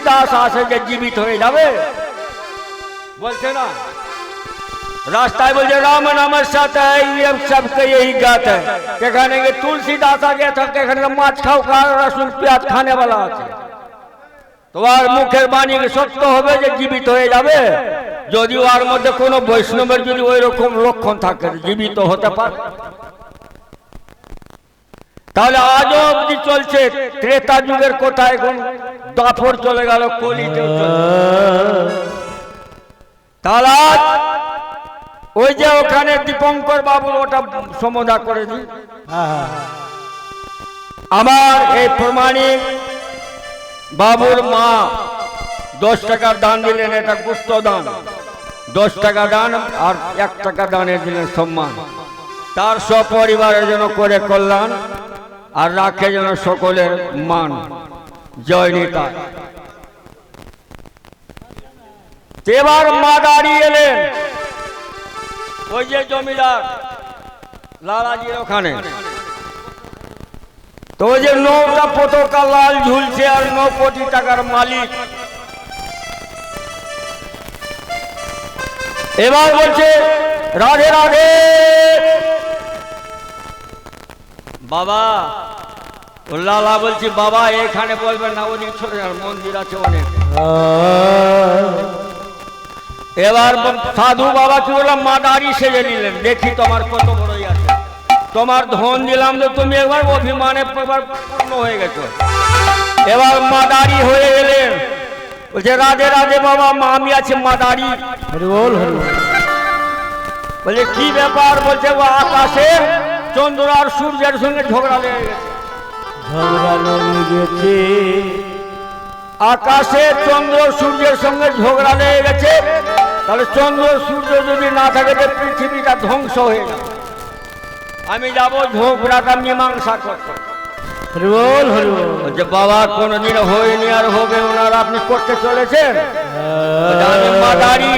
দাস আসে যে জীবিত হয়ে যাবে? বলছে না, रास्ता बोले राम नाम साथ है, ये सबके यही गात है। क्या कहने के तुलसीदास आ गया था, क्या कहने माछ खाओ खा रसूल प्याज खाने वाला আছে। তোমার মুখের বাণী সত্য হবে যে জীবিত হয়ে যাবে, যদি ওর মধ্যে কোনো বৈষ্ণবের যদি ওই রকম লক্ষণ থাকে জীবিত হতে পারে। তাহলে আজও অবধি চলছে ত্রেতা যুগের কথা, এখন দাপর চলে গেল, কলিতেও চলে। তাহলে ওই যে ওখানে দীপঙ্কর বাবুর ওটা সমাধা করে দিই। আমার এই প্রমাণিক বাবুর মা 10 টাকার দান দিলেন, এটা গুপ্ত দান। 10 টাকা দান আর 1 টাকা দানে দিলেন সম্মান। তার সপরিবারের জন্য করে কল্যাণ আর রাখে যেন সকলের মান। জয় নিতা। এবার মা দাঁড়িয়ে এলেন ওই যে জমিদার লালাজির ওখানে। তো ওই যে 9টা পতাকা লাল ঝুলছে আর 9 কোটি টাকার মালিক। এবার বলছে রাধে রাধে। বাবা লালা বলছি বাবা এখানে বলবেন না, ওদিকে চলে যান, মন্দির আছে অনেক। এবার সাধু বাবা কি বললাম, মা দাঁড়ি সেজে নিলেন, দেখি তোমার কত বড়ই আছে। তোমার ধন দিলাম তো তুমি একবার অভিমানে পূর্ণ হয়ে গেছো। এবার মা দাঁড়ি হয়ে গেলেন, বলছে রাধে রাধে বাবা, মা আমি আছে মা দাঁড়ি। বলছে কি ব্যাপার? বলছে ও আকাশে চন্দ্র আর সূর্যের সঙ্গে ঝগড়া লেগে গেছে। ঝগড়া লেগে গেছে আকাশে চন্দ্র সূর্যের সঙ্গে ঝগড়া লেগে গেছে। তাহলে চন্দ্র সূর্য যদি না থাকে তো পৃথিবীটা ধ্বংস হয়ে যাবে। আমি যাব ঝগড়াটা মীমাংসা করতে। যে বাবা কোনদিন হয়নি আর হবে ওনার, আপনি করতে চলেছেন।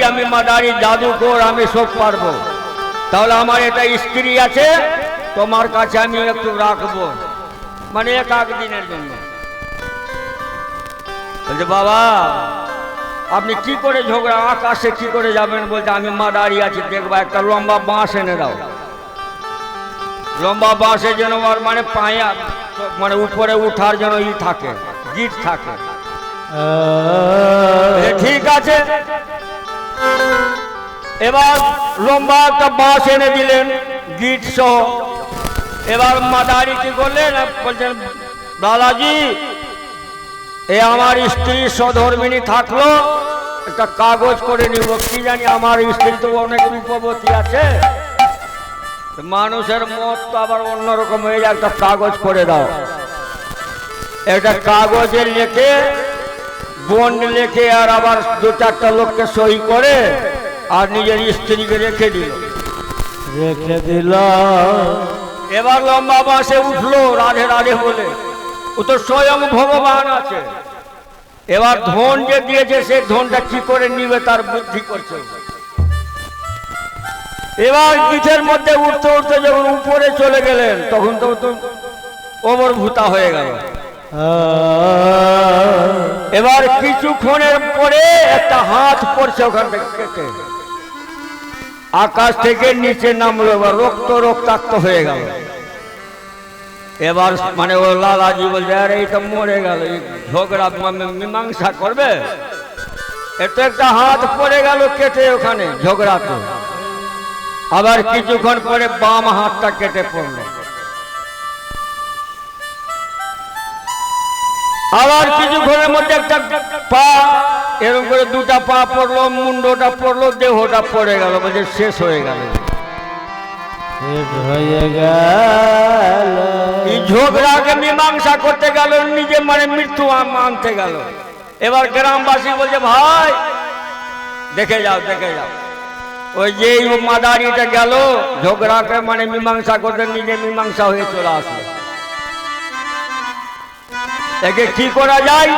আমি মাদারি জাদুকর, আমি সব পারবো। তাহলে আমার এটা স্ত্রী আছে, তোমার কাছে আমি একটু রাখবো, মানে 1 দিনের জন্য। বলছে বাবা আপনি কি করে ঝগড়া আকাশে কি করে যাবেন? বলছে আমি মা দাঁড়িয়ে আছি, দেখবা একটা লম্বা বাঁশ এনে দাও। লম্বা বাঁশে যেন মানে পায়া মানে উপরে উঠার যেন ই থাকে, গিট থাকে। ঠিক আছে। এবার লম্বা একটা বাঁশ এনে দিলেন গিট সহ। এবার মা দাঁড়িয়ে কি করলেন? বলছেন বালাজি এ আমার স্ত্রী সধর্মিনী থাকলো, একটা কাগজ করে নিব। কি জানি আমার স্ত্রী তো অনেক রূপবতী আছে, মানুষের মত তো আবার অন্যরকম হয়ে যায়, একটা কাগজ করে দাও। একটা কাগজে লিখে বন্ড লিখে আর আবার 2-4টা লোককে সই করে আর নিজের স্ত্রীকে রেখে দিল। এবার লম্বা বাসে উঠলো রাধে রাধে বলে, ও তো স্বয়ং ভগবান আছে। এবার ধন যে দিয়েছে সে ধনটা কি করে নিবে তার বুদ্ধি করছে। এবার পিঠের মধ্যে উঠতে উঠতে যখন উপরে চলে গেলেন তখন তো অবরভূতা হয়ে গেল। এবার কিছুক্ষণের পরে একটা হাত পড়ছে ওখান থেকে কেটে, আকাশ থেকে নিচে নামলো। এবার রক্তাক্ত হয়ে গেল। এবার মানে ও লালাজি বলছে আরে এই তো মরে গেল, ঝগড়া মীমাংসা করবে? এত একটা হাত পড়ে গেল কেটে ওখানে ঝগড়াতে। আবার কিছুক্ষণ পরে বাম হাতটা কেটে পড়ল। আবার কিছুক্ষণের মধ্যে একটা পা এরকম করে 2টা পা পড়লো, মুন্ডটা পড়লো, দেহটা পড়ে গেল। বলছে শেষ হয়ে গেল। এই ঝগড়াকে মীমাংসা করতে গেল, নিজে মানে মৃত্যু মানতে গেল। এবার গ্রামবাসী বলছে ভাই দেখে যাও দেখে যাও, ওই যে মাদারিটা গেল ঝগড়াকে মানে মীমাংসা করতে, নিজে মীমাংসা হয়ে চলে আসলো। একে কি করা যায়?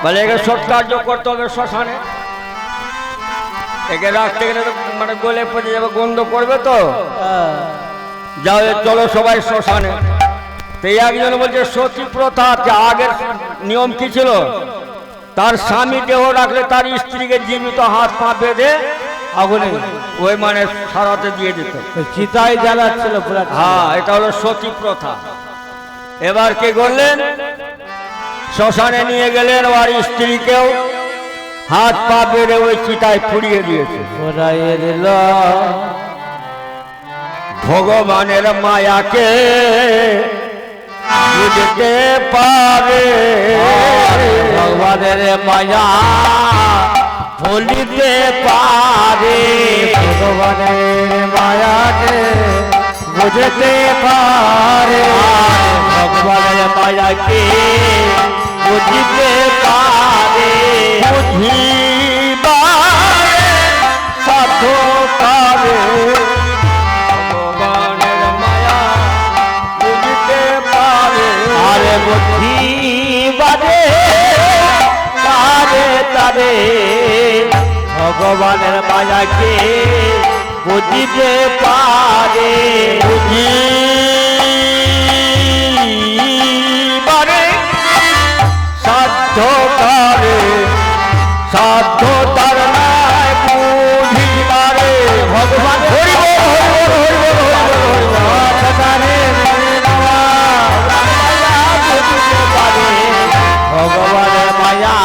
বলে একে সৎকার্য করতে হবে শ্মশানে। একে রাখতে গেলে তো মানে গলে পড়ে যাবে, গন্ধ করবে তো। যাও চলো সবাই শ্মশানে। তো একজন বলছে সতী প্রথা, আগের নিয়ম কি ছিল, তার স্বামী দেহ রাখলে তার স্ত্রীকে জীবিত হাত পা বেঁধে আগুনে ওই মানে সারাতে দিয়ে দিত, চিতায় জ্বালাচ্ছিল। হ্যাঁ, এটা হলো সতী প্রথা। এবার কি করলেন, শ্মশানে নিয়ে গেলেন, আর স্ত্রীকেও হাত পা বেঁধে ওই চিতায় পুড়িয়ে দিয়েছে। ভগবানের মায়াকে বুঝতে পারে, ভগবানের মায়া ভুলিতে পারে, ভগবানের মায়াকে বুঝতে পারে, ভগবানের মায়াকে বুঝতে পারে, বুঝিবারে সাধ্য পারে, ভগবানের মায়া বুঝতে পারে, আরে বুঝিবারে তারে তারে, ভগবানের মায়াকে বুঝিতে পারে, বুঝিবারে সাধ্য পারে, সাধ্য তার নাই বুঝিবারে, ভগবান ভগবানের মায়া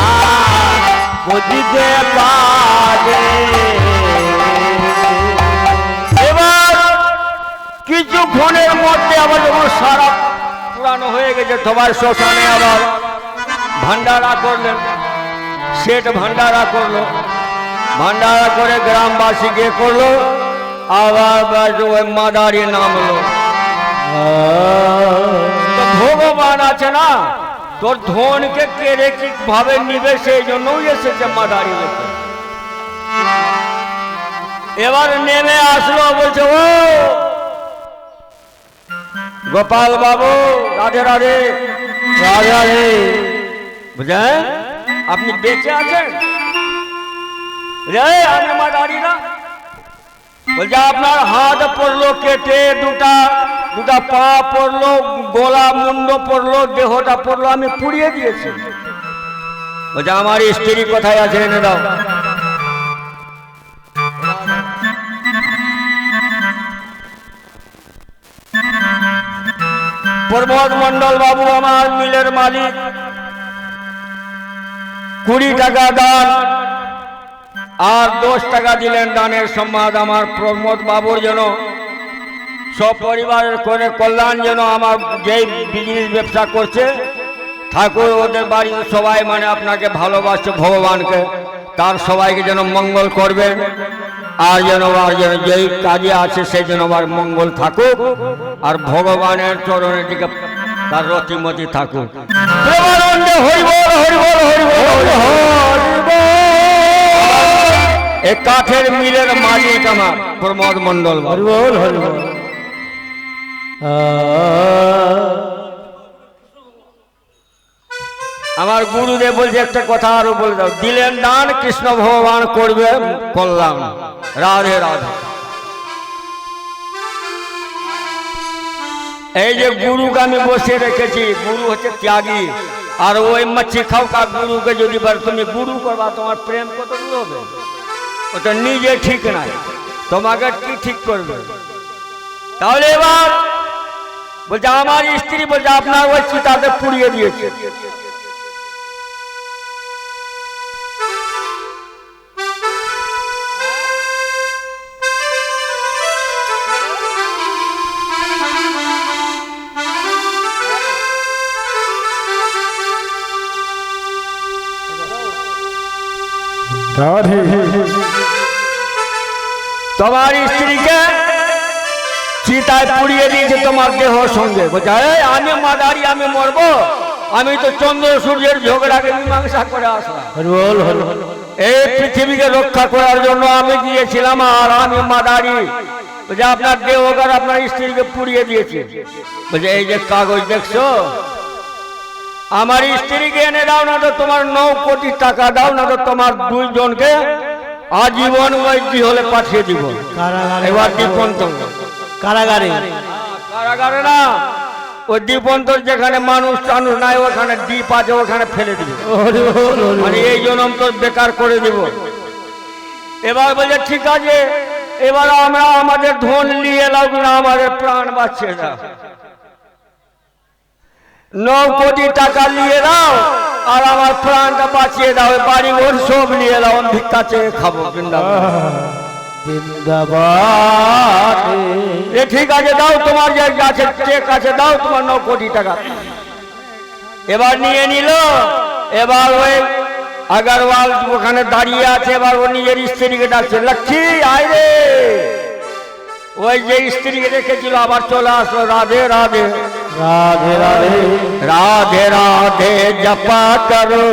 বুঝিতে পারে। এবার কিছুক্ষণের মধ্যে আবার যখন সারা পুরানো হয়ে গেছে, তোমার শ্মশানে আবার ভান্ডারা করলেন, সেট ভান্ডারা করলো, ভান্ডারা করে গ্রামবাসীকে করলো, আবার ওই মাদারি নামলো। তো ভগবান আছে না, তোর ধনকে কেড়ে কি ভাবে নিবে, সেই জন্যই এসেছে মাদারি লোকে। এবার নেমে আসলো, বলছে ও গোপাল বাবু, রাধে রাধে, রাধে রাধে, বুঝলেন আপনি বেঁচে আছেন? রে আমি মাদারি না। বলছে আপনার হাত পড়লো কেটে, দুটা পা পড়লো, গলা মুন্ড পড়লো, দেহটা পড়লো, আমি পুড়িয়ে দিয়েছি। বলছে আমার স্ত্রী কোথায় আছে, এনে দাও। প্রমোদ মন্ডল বাবু আমার মিলের মালিক, 20 টাকা দান আর 10 টাকা দিলেন দানের সম্মান আমার প্রমোদ বাবুর যেন সপরিবারের করে কল্যাণ, যেন আমার যেই বিজনেস ব্যবসা করছে ঠাকুর ওদের বাড়ির সবাই মানে আপনাকে ভালোবাসছে, ভগবানকে, তার সবাইকে যেন মঙ্গল করবেন, আর যেন যেই কাজে আছে সেই যেন আমার মঙ্গল থাকুক, আর ভগবানের চরণের দিকে তার রতিমতি থাকুক। এই কাঠের মিলের মালিক আমার প্রমোদ মন্ডল। হরিবল হরিবল। আমার গুরুদেব বলছে একটা কথা আরো বলে দাও, দিলেন দান কৃষ্ণ ভগবান করবে কল্যাণ। রাধে রাধে। এই যে গুরুকে আমি বসে রেখেছি, গুরু হচ্ছে ত্যাগী, আর ওই মচ্ছি খাওয়া গুরুকে যদি তুমি গুরু করবা, তোমার প্রেম কত দূর হবে? ওটা নিজে ঠিক নাই, তোমাকে কি ঠিক করবে? তাহলে এবার বলছে আমার স্ত্রী বলছে আপনার ওই চিতাতে পুড়িয়ে দিয়েছে। তোমার স্ত্রীকে চিতায় পুড়িয়ে দিয়েছে তোমার দেহ সঙ্গে। বলছে আমি মাদারি, আমি মরবো? আমি তো চন্দ্র সূর্যের ঝগড়াকে মীমাংসা করে আসলাম, এই পৃথিবীকে রক্ষা করার জন্য আমি গিয়েছিলাম, আর আমি মাদারি। বলছে আপনার দেহকার আপনার স্ত্রীকে পুড়িয়ে দিয়েছে। বলছে এই যে কাগজ দেখছো, আমার স্ত্রীকে এনে দাও, না তো তোমার 9 কোটি টাকা দাও, না তো তোমার 2 জনকে আজীবন ওই হলে পাঠিয়ে দিব। এবার দীপন্ত কারাগারে, কারাগারে না, ওই দ্বীপন্তর যেখানে মানুষ টানুষ নাই ওখানে দ্বীপ আছে ওখানে ফেলে দিবে, হরি বল হরি মানে বল। এই জন্ম তোর বেকার করে দিব। এবার বলছে ঠিক আছে, এবার আমরা আমাদের ধন নিয়ে এলাম না, আমাদের প্রাণ বাঁচিয়ে দাও। 9 কোটি টাকা নিয়ে দাও আর আমার প্রাণটা বাঁচিয়ে দাও, বাড়ি ঘর সব নিয়ে দাও, আমি ভিক্ষা চেয়ে খাবো বৃন্দাবন। বৃন্দাবন এ ঠিক আছে দাও, তোমার যে আছে চেক আছে দাও, তোমার 9 কোটি টাকা। এবার নিয়ে নিল। এবার ওই আগরওয়াল ওখানে দাঁড়িয়ে আছে, এবার ও নিজের স্ত্রীকে ডাকছে, লক্ষ্মী আয় রে। ওই যে স্ত্রীকে রেখেছিল আবার চলে আসলো, রাধে রাধে রাধে রাধে রাধে রাধে জপা করো